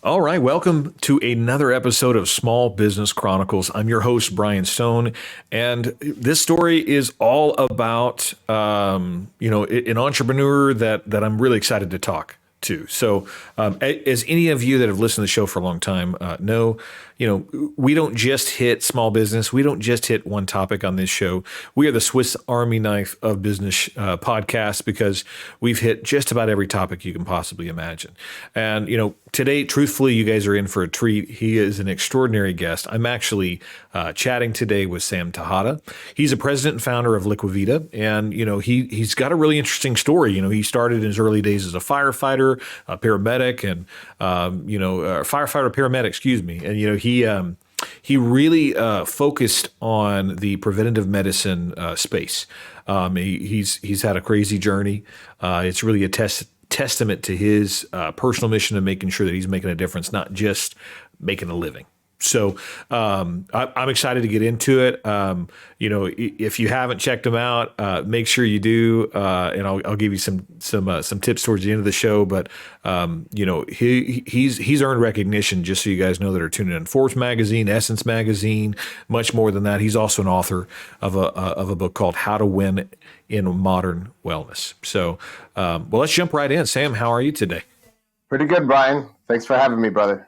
All right, welcome to another episode of Small Business Chronicles. I'm your host, Brian Stone, and this story is all about an entrepreneur that I'm really excited to talk to. So, as any of you that have listened to the show for a long time know, we don't just hit small business. We don't just hit one topic on this show. We are the Swiss Army knife of business podcast because we've hit just about every topic you can possibly imagine. And, today, truthfully, you guys are in for a treat. He is an extraordinary guest. I'm actually chatting today with Sam Tejada. He's a president and founder of Liquid Vida. And, he's got a really interesting story. He started in his early days as a firefighter, a paramedic, and, firefighter, paramedic, excuse me. And, he really focused on the preventative medicine space. He's had a crazy journey. It's really a testament to his personal mission of making sure that he's making a difference, not just making a living. So I'm excited to get into it. If you haven't checked him out, make sure you do, and I'll give you some tips towards the end of the show. But he's earned recognition, just so you guys know that are tuning in. Forbes magazine, Essence magazine, much more than that. He's also an author of a book called How to Win in Modern Wellness. So, let's jump right in. Sam, how are you today? Pretty good, Brian. Thanks for having me, brother.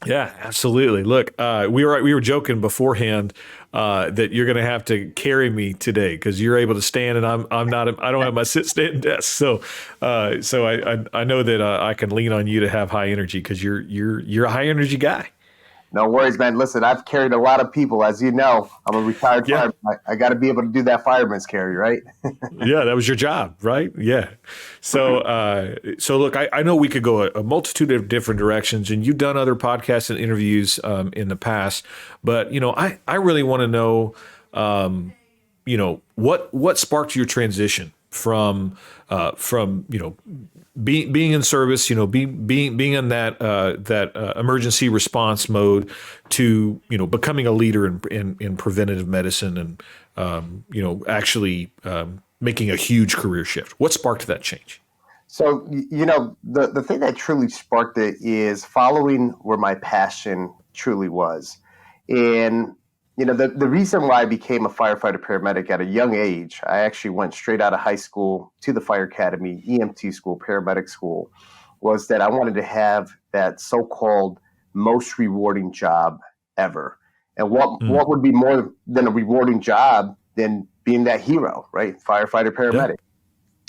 Yeah, absolutely. Look, we were joking beforehand that you're going to have to carry me today because you're able to stand and I'm not. I don't have my sit-stand desk, so I know that I can lean on you to have high energy because you're a high energy guy. No worries, man. Listen, I've carried a lot of people, as you know. I'm a retired fireman. I got to be able to do that fireman's carry, right? Yeah, that was your job, right? Yeah. So look, I know we could go a multitude of different directions, and you've done other podcasts and interviews in the past, but I really want to know, what sparked your transition from being in service, being in that emergency response mode to becoming a leader in preventative medicine and actually making a huge career shift. What sparked that change? So the thing that truly sparked it is following where my passion truly was, and the reason why I became a firefighter paramedic at a young age, I actually went straight out of high school to the fire academy, EMT school, paramedic school, was that I wanted to have that so-called most rewarding job ever. And what would be more than a rewarding job than being that hero, right? Firefighter, paramedic.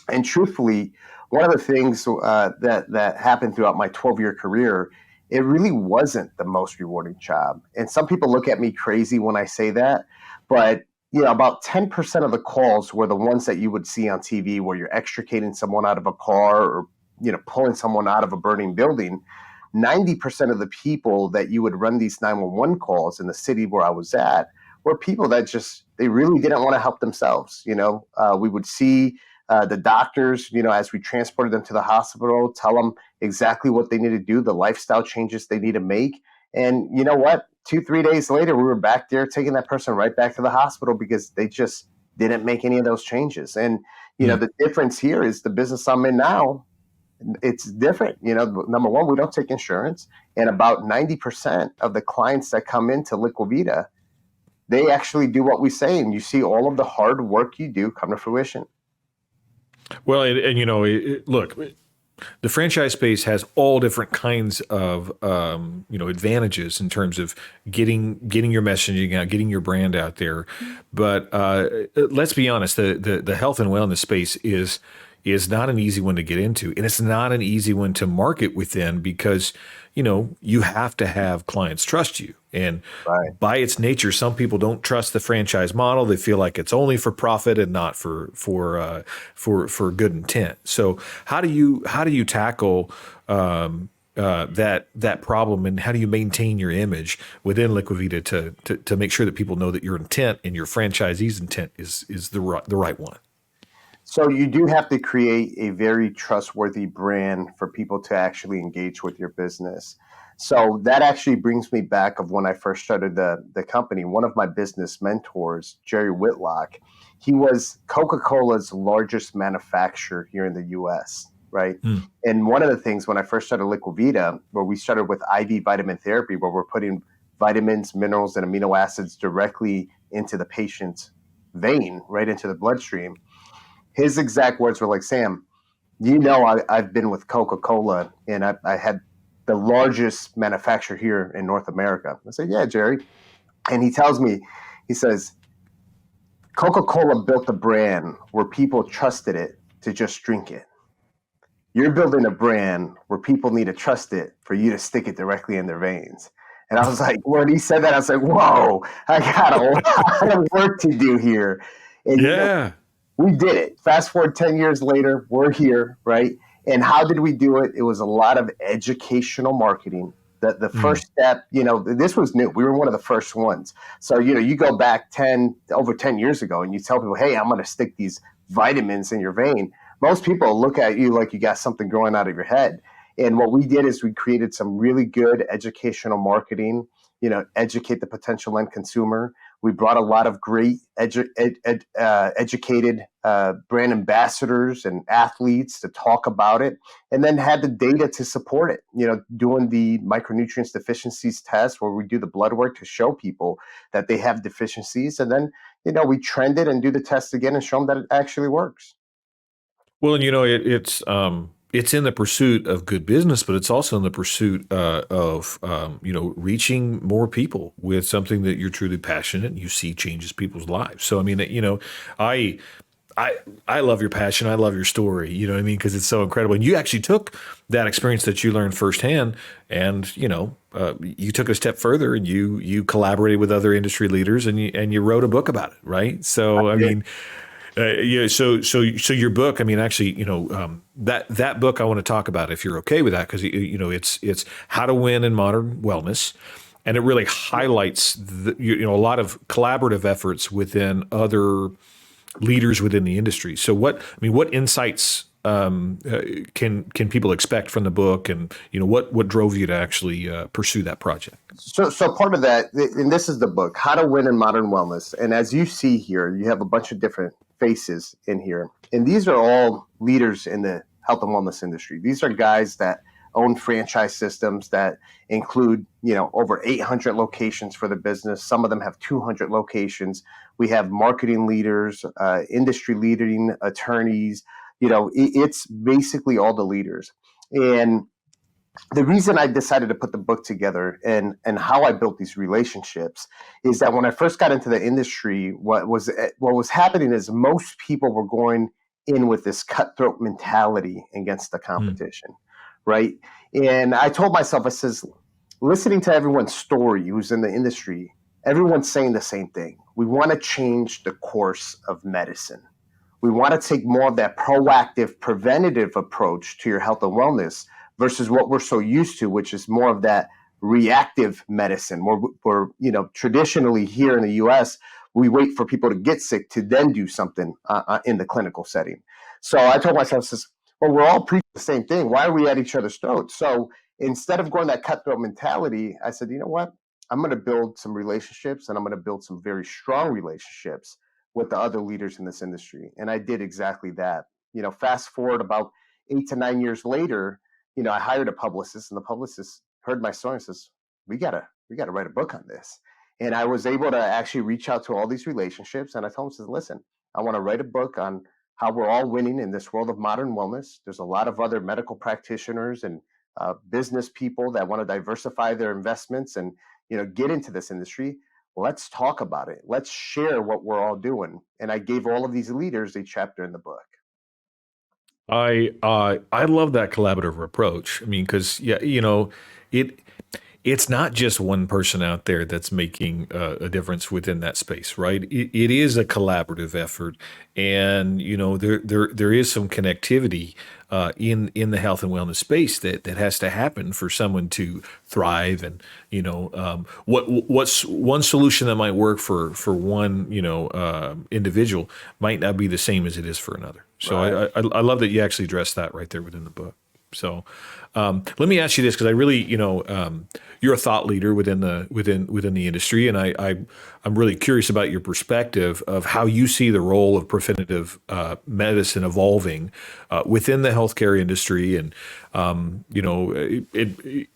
Yeah. And truthfully, one of the things that happened throughout my 12-year career, it really wasn't the most rewarding job. And some people look at me crazy when I say that, but about 10% of the calls were the ones that you would see on TV where you're extricating someone out of a car or, pulling someone out of a burning building. 90% of the people that you would run these 911 calls in the city where I was at were people that they really didn't want to help themselves. We would see the doctors, as we transported them to the hospital, tell them exactly what they need to do, the lifestyle changes they need to make. And you know what? 2-3 days later, we were back there taking that person right back to the hospital because they just didn't make any of those changes. And, the difference here is the business I'm in now, it's different. Number one, we don't take insurance. And about 90% of the clients that come into LiquiVida, they actually do what we say. And you see all of the hard work you do come to fruition. Well, look, the franchise space has all different kinds of advantages in terms of getting your messaging out, getting your brand out there. But let's be honest, the health and wellness space is not an easy one to get into, and it's not an easy one to market within because you have to have clients trust you. And right. By its nature, some people don't trust the franchise model. They feel like it's only for profit and not for good intent. So how do you tackle that problem, and how do you maintain your image within LiquiVida to make sure that people know that your intent and your franchisee's intent is the right one? So you do have to create a very trustworthy brand for people to actually engage with your business. So that actually brings me back of when I first started the company. One of my business mentors, Jerry Whitlock, he was Coca-Cola's largest manufacturer here in the U.S. right? And one of the things when I first started LiquidVida, where we started with IV vitamin therapy, where we're putting vitamins, minerals, and amino acids directly into the patient's vein, right into the bloodstream. His exact words were like, Sam, I've been with Coca-Cola, and I had the largest manufacturer here in North America. I said, yeah, Jerry. And he tells me, he says, Coca-Cola built a brand where people trusted it to just drink it. You're building a brand where people need to trust it for you to stick it directly in their veins. And I was like, when he said that, I was like, whoa, I got a lot of work to do here. And Yeah. We did it. Fast forward 10 years later, we're here, right? And how did we do it? It was a lot of educational marketing. The first step, this was new. We were one of the first ones. So, you go back over 10 years ago and you tell people, hey, I'm going to stick these vitamins in your vein. Most people look at you like you got something growing out of your head. And what we did is we created some really good educational marketing, educate the potential end consumer. We brought a lot of great educated brand ambassadors and athletes to talk about it, and then had the data to support it, doing the micronutrients deficiencies test where we do the blood work to show people that they have deficiencies. And then, we trend it and do the test again and show them that it actually works. Well, and it's in the pursuit of good business, but it's also in the pursuit of reaching more people with something that you're truly passionate and you see changes people's lives. So I mean, I love your passion. I love your story. You know what I mean? Because it's so incredible. And you actually took that experience that you learned firsthand, and you took a step further, and you collaborated with other industry leaders, and you wrote a book about it, right? So I mean. So your book, I mean, actually, that book I want to talk about if you're okay with that, because it's How to Win in Modern Wellness, and it really highlights a lot of collaborative efforts within other leaders within the industry. So what insights can people expect from the book, and what drove you to actually pursue that project? So part of that, and this is the book, How to Win in Modern Wellness. And as you see here, you have a bunch of different faces in here. And these are all leaders in the health and wellness industry. These are guys that own franchise systems that include, over 800 locations for the business. Some of them have 200 locations. We have marketing leaders, industry leading attorneys. It's basically all the leaders. And the reason I decided to put the book together and how I built these relationships is that when I first got into the industry, what was happening is most people were going in with this cutthroat mentality against the competition, right? And I told myself, I says, listening to everyone's story who's in the industry, everyone's saying the same thing. We want to change the course of medicine. We want to take more of that proactive, preventative approach to your health and wellness versus what we're so used to, which is more of that reactive medicine. We're traditionally here in the U.S., we wait for people to get sick to then do something in the clinical setting. So I told myself, well, we're all preaching the same thing. Why are we at each other's throats? So instead of going that cutthroat mentality, I said, you know what? I'm going to build some relationships, and I'm going to build some very strong relationships with the other leaders in this industry. And I did exactly that. Fast forward about 8 to 9 years later, I hired a publicist, and the publicist heard my story and says, we gotta write a book on this. And I was able to actually reach out to all these relationships. And I told him, listen, I want to write a book on how we're all winning in this world of modern wellness. There's a lot of other medical practitioners and business people that want to diversify their investments and, get into this industry. Let's talk about it. Let's share what we're all doing. And I gave all of these leaders a chapter in the book. I love that collaborative approach. I mean, because it's not just one person out there that's making a difference within that space, right? It is a collaborative effort, and there is some connectivity in the health and wellness space that has to happen for someone to thrive. And what's one solution that might work for one individual might not be the same as it is for another. So right. I love that you actually addressed that right there within the book. So let me ask you this, because I really, you're a thought leader within the industry, and I'm really curious about your perspective of how you see the role of preventative medicine evolving within the healthcare industry, and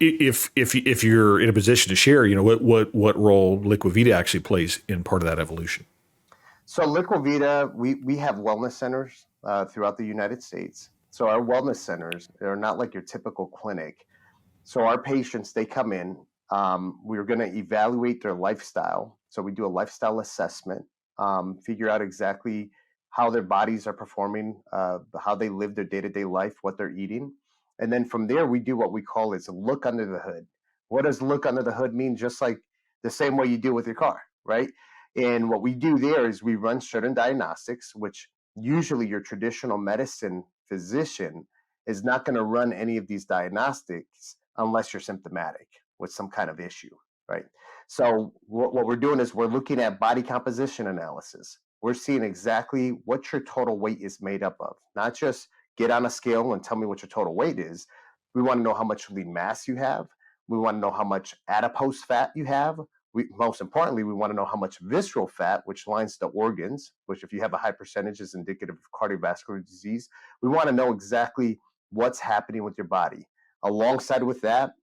if you're in a position to share, what role LiquidVida actually plays in part of that evolution. So Liquid Vida, we have wellness centers throughout the United States. So our wellness centers, they're not like your typical clinic. So our patients, they come in, we're going to evaluate their lifestyle. So we do a lifestyle assessment, figure out exactly how their bodies are performing, how they live their day-to-day life, what they're eating. And then from there, we do what we call is look under the hood. What does look under the hood mean? Just like the same way you do with your car, right? And what we do there is we run certain diagnostics, which usually your traditional medicine physician is not going to run any of these diagnostics unless you're symptomatic with some kind of issue, right? So what we're doing is we're looking at body composition analysis. We're seeing exactly what your total weight is made up of, not just get on a scale and tell me what your total weight is. We want to know how much lean mass you have. We want to know how much adipose fat you have. Most importantly, we want to know how much visceral fat, which lines the organs, which if you have a high percentage is indicative of cardiovascular disease. We want to know exactly what's happening with your body. Alongside with that,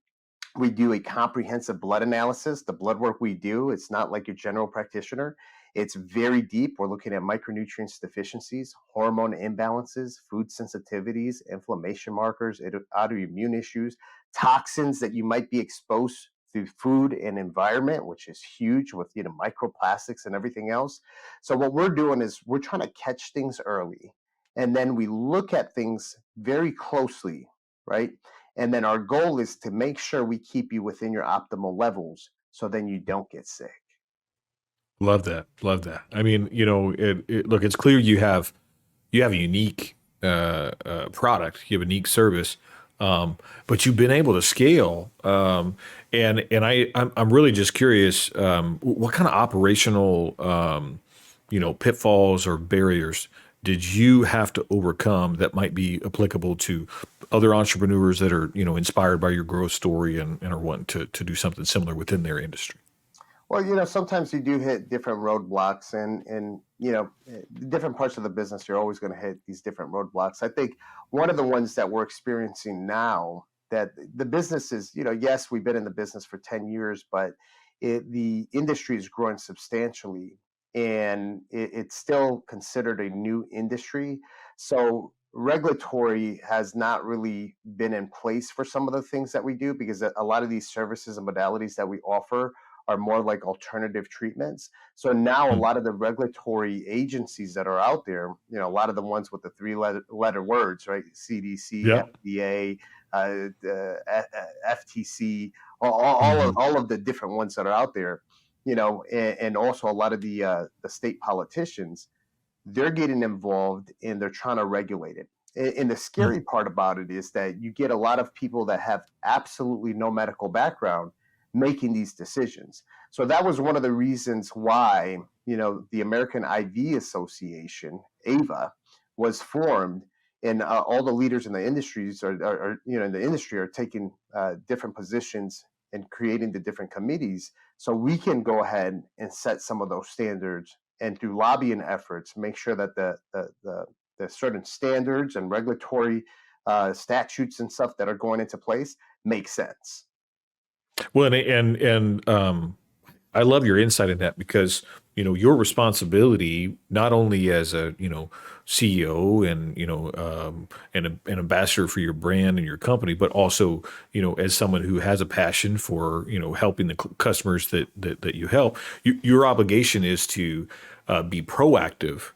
we do a comprehensive blood analysis. The blood work we do, it's not like your general practitioner. It's very deep. We're looking at micronutrients deficiencies, hormone imbalances, food sensitivities, inflammation markers, autoimmune issues, toxins that you might be exposed through food and environment, which is huge with microplastics and everything else. So what we're doing is we're trying to catch things early, and then we look at things very closely, right? And then our goal is to make sure we keep you within your optimal levels so then you don't get sick. Love that. Love that. I mean, look, it's clear you have a unique product, you have a unique service, but you've been able to scale. I'm really just curious, what kind of operational, pitfalls or barriers did you have to overcome that might be applicable to other entrepreneurs that are, inspired by your growth story and are wanting to do something similar within their industry? Well, sometimes you do hit different roadblocks, and different parts of the business, you're always going to hit these different roadblocks. I think one of the ones that we're experiencing now, that the business is, yes, we've been in the business for 10 years, but the industry is growing substantially, and it's still considered a new industry. So regulatory has not really been in place for some of the things that we do, because a lot of these services and modalities that we offer are more like alternative treatments. So now a Hmm. lot of the regulatory agencies that are out there, a lot of the ones with the three-letter words, right? CDC, Yeah. FDA, FTC, Hmm. all of the different ones that are out there, and also a lot of the state politicians, they're getting involved and they're trying to regulate it. And the scary part about it is that you get a lot of people that have absolutely no medical background making these decisions. So that was one of the reasons why, the American IV Association, AVA, was formed. And all the leaders in the industries in the industry are taking different positions and creating the different committees, so we can go ahead and set some of those standards, and through lobbying efforts, make sure that the certain standards and regulatory statutes and stuff that are going into place make sense. Well, and I love your insight in that, because your responsibility, not only as a CEO and an ambassador for your brand and your company, but also as someone who has a passion for helping the customers that you help. Your obligation is to be proactive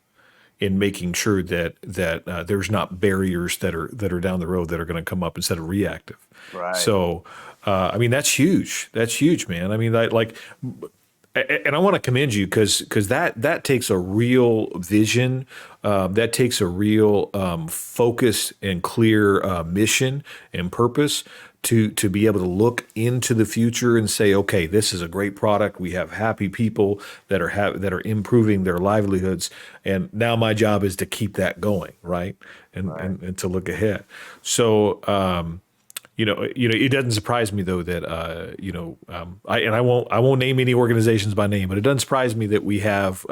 in making sure that there's not barriers that are down the road that are going to come up, instead of reactive. Right. So, I mean, that's huge. That's huge, man. I mean, and I want to commend you, because that takes a real vision, that takes a real focus and clear mission and purpose to be able to look into the future and say, okay, this is a great product. We have happy people that are improving their livelihoods, and now my job is to keep that going, right? And to look ahead. So it doesn't surprise me though that I won't name any organizations by name, but it doesn't surprise me that we have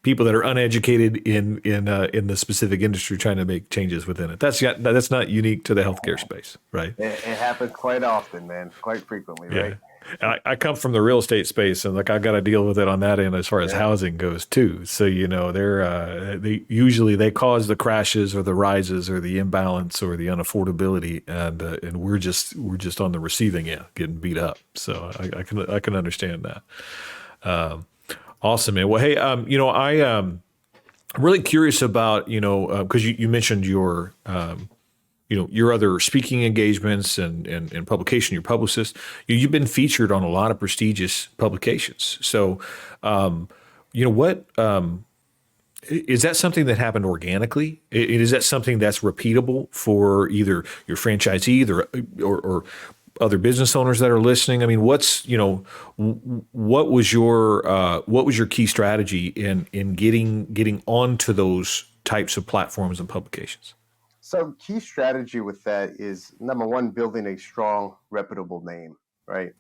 people that are uneducated in the specific industry trying to make changes within it. That's not unique to the healthcare space, right? It happens quite often, man, quite frequently, Yeah. right? And I come from the real estate space, and like I got to deal with it on that end as far as housing goes too. So they usually cause the crashes or the rises or the imbalance or the unaffordability, and we're just on the receiving end getting beat up. So I can understand that. Awesome, man. Well, hey, I'm really curious about because you mentioned your your other speaking engagements and publication, your publicist. You've been featured on a lot of prestigious publications. So, what is that something that happened organically? Is that something that's repeatable for either your franchisee or other business owners that are listening? I mean, what was your key strategy in getting onto those types of platforms and publications? So key strategy with that is number one, building a strong, reputable name, right?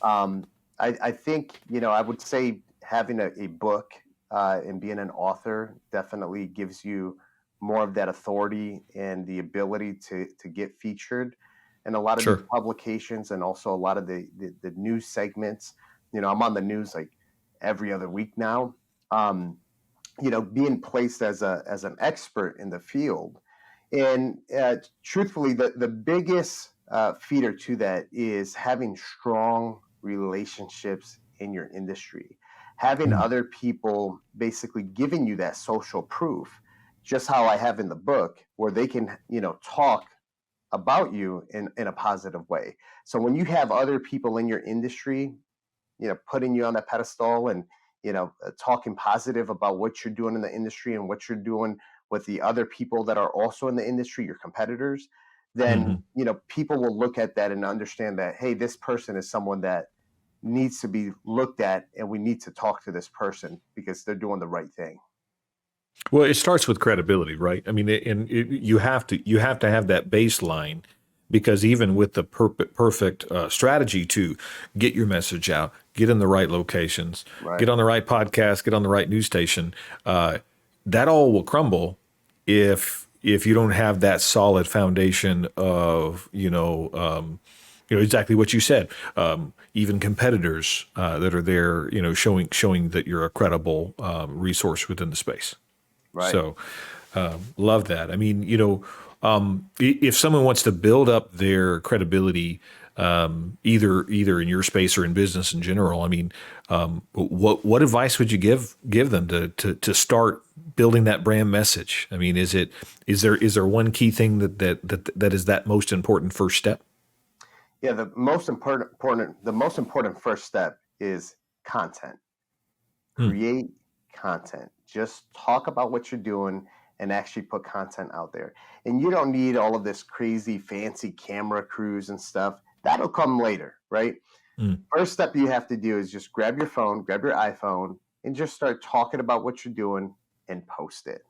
I think, I would say having a book and being an author definitely gives you more of that authority and the ability to get featured in a lot of these publications, and also a lot of the news segments. I'm on the news like every other week now. Being placed as an expert in the field. And truthfully, the biggest feeder to that is having strong relationships in your industry, having other people basically giving you that social proof, just how I have in the book, where they can, talk about you in a positive way. So when you have other people in your industry, putting you on that pedestal and, talking positive about what you're doing in the industry and what you're doing with the other people that are also in the industry, your competitors, then, people will look at that and understand that, hey, this person is someone that needs to be looked at, and we need to talk to this person because they're doing the right thing. Well, it starts with credibility, right? I mean, you have to have that baseline, because even with the perfect strategy to get your message out, get in the right locations, get on the right podcast, get on the right news station, that all will crumble if you don't have that solid foundation of exactly what you said. Even competitors that are there, showing that you're a credible resource within the space. Right. So, love that. I mean, if someone wants to build up their credibility, either in your space or in business in general, I mean, what advice would you give them to start building that brand message? I mean, is there one key thing that is that most important first step? Yeah, the most important first step is content. Create content. Just talk about what you're doing and actually put content out there. And you don't need all of this crazy fancy camera crews and stuff. That'll come later, right? First step you have to do is just grab your phone, grab your iPhone, and just start talking about what you're doing and post it.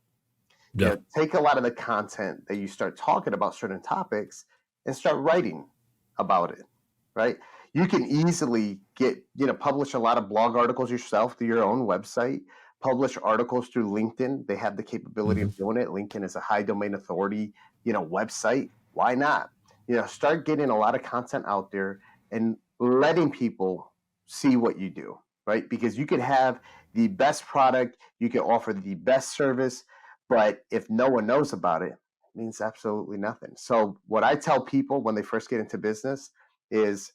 Yeah. Take a lot of the content that you start talking about certain topics and start writing about it, right? You can easily publish a lot of blog articles yourself through your own website, publish articles through LinkedIn. They have the capability of doing it. LinkedIn is a high domain authority, website. Why not? Start getting a lot of content out there and letting people see what you do, right? Because you could have the best product, you can offer the best service, but if no one knows about it, it means absolutely nothing. So what I tell people when they first get into business is,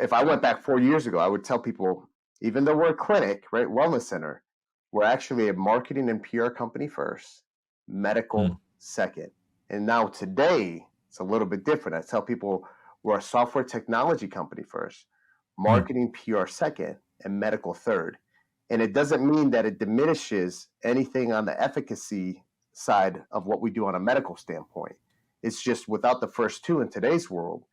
if I went back 4 years ago, I would tell people, even though we're a clinic, right, wellness center, we're actually a marketing and PR company first, medical second. And now today, it's a little bit different. I tell people we're a software technology company first, marketing, PR second, and medical third. And it doesn't mean that it diminishes anything on the efficacy side of what we do on a medical standpoint. It's just without the first two in today's world,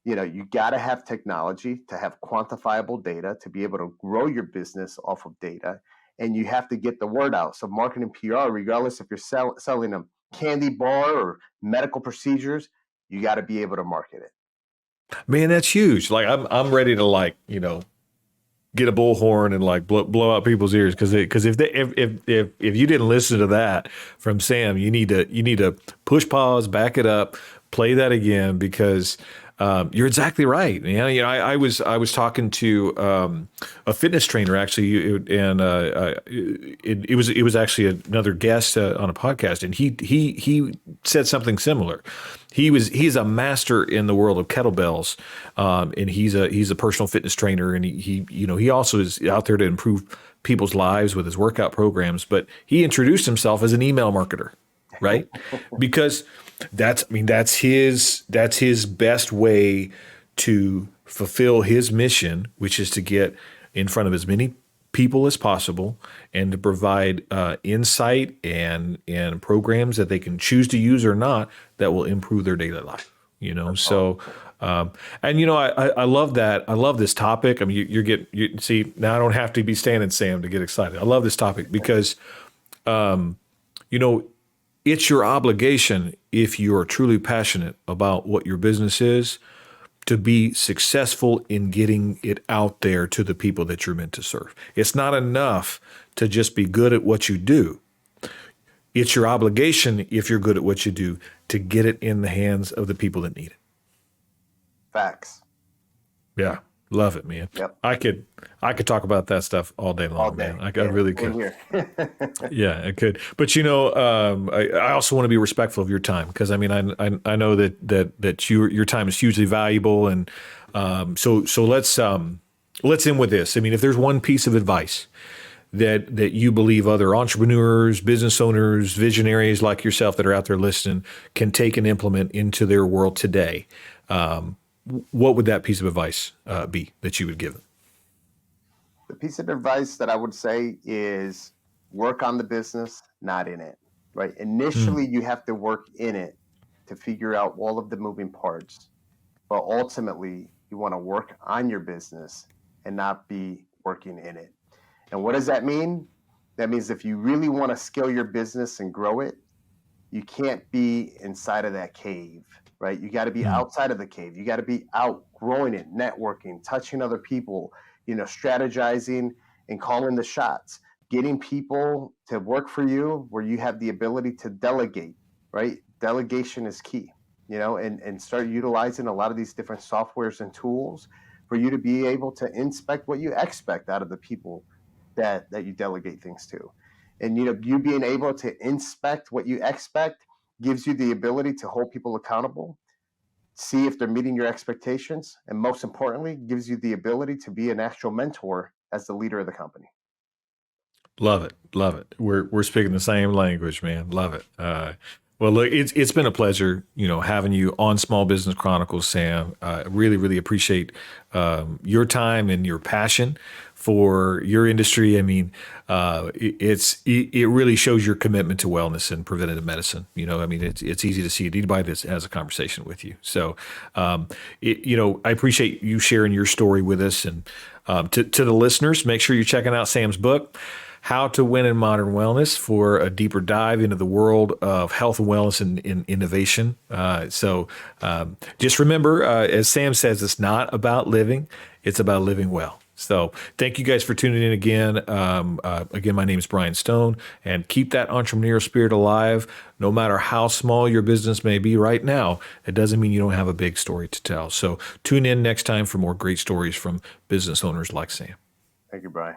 You got to have technology to have quantifiable data to be able to grow your business off of data. And you have to get the word out. So marketing PR, regardless if you're selling a candy bar or medical procedures, you got to be able to market it. Man, that's huge. Like I'm ready to get a bullhorn and blow out people's ears because if you didn't listen to that from Sam, you need to push pause, back it up, play that again because you're exactly right. I was talking to a fitness trainer actually, and it was actually another guest on a podcast, and he said something similar. He's a master in the world of kettlebells, and he's a personal fitness trainer, and he also is out there to improve people's lives with his workout programs. But he introduced himself as an email marketer, right? Because that's his best way to fulfill his mission, which is to get in front of as many people as possible and to provide insight and programs that they can choose to use or not that will improve their daily life. So I love that. I love this topic. I mean, you see now I don't have to be standing Sam to get excited. I love this topic because it's your obligation, if you're truly passionate about what your business is, to be successful in getting it out there to the people that you're meant to serve. It's not enough to just be good at what you do. It's your obligation, if you're good at what you do, to get it in the hands of the people that need it. Facts. Yeah. Love it, man. Yep. I could talk about that stuff all day long, all day. man. I really could. Here. Yeah, I could. But I also want to be respectful of your time because I know that your time is hugely valuable, and so let's end with this. I mean, if there's one piece of advice that you believe other entrepreneurs, business owners, visionaries like yourself that are out there listening can take and implement into their world today, what would that piece of advice be that you would give them? The piece of advice that I would say is work on the business, not in it, right? Initially, you have to work in it to figure out all of the moving parts. But ultimately, you want to work on your business and not be working in it. And what does that mean? That means if you really want to scale your business and grow it, you can't be inside of that cave, right? You got to be outside of the cave. You got to be out growing it, networking, touching other people, strategizing and calling the shots, getting people to work for you where you have the ability to delegate, right? Delegation is key, and start utilizing a lot of these different softwares and tools for you to be able to inspect what you expect out of the people that you delegate things to. And, you being able to inspect what you expect gives you the ability to hold people accountable, see if they're meeting your expectations, and most importantly, gives you the ability to be an actual mentor as the leader of the company. Love it. Love it. We're speaking the same language, man. Love it. Well, look, it's been a pleasure, having you on Small Business Chronicles, Sam. I really, really appreciate your time and your passion for your industry. I mean, it really shows your commitment to wellness and preventative medicine. It's easy to see it. Anybody that has a conversation with you. So, I appreciate you sharing your story with us. And to the listeners, make sure you're checking out Sam's book, How to Win in Modern Wellness, for a deeper dive into the world of health and wellness and innovation. So just remember, as Sam says, it's not about living, it's about living well. So thank you guys for tuning in again. Again, my name is Brian Stone, and keep that entrepreneurial spirit alive. No matter how small your business may be right now, it doesn't mean you don't have a big story to tell. So tune in next time for more great stories from business owners like Sam. Thank you, Brian.